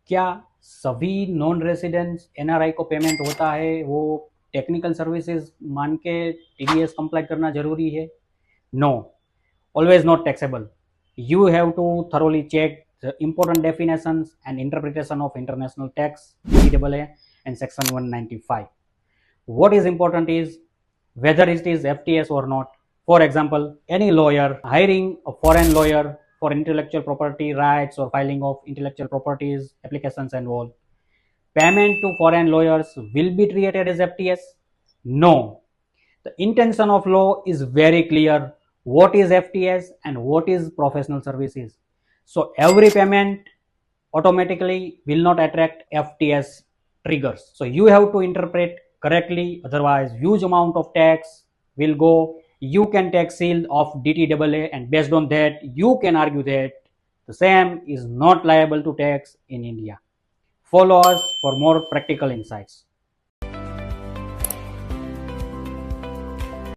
क्या सभी non residents NRI को पेमेंट होता है? वो टेक्निकल सर्विसेज मान के टीडीएस कंप्लाई करना जरूरी है? No, always not taxable. You have to thoroughly check the important definitions and interpretation of international tax, DAA, and Section 195. What is important is whether it is FTS or not. For example, any lawyer hiring a foreign lawyer for intellectual property rights or filing of intellectual properties applications and all, payment to foreign lawyers will be treated as FTS? No. The intention of law is very clear. What is FTS and what is professional services? So every payment automatically will not attract FTS triggers. So you have to interpret correctly, otherwise huge amount of tax will go. You can take seal of DTAA, and based on that you can argue that the same is not liable to tax in India. Follow us for more practical insights.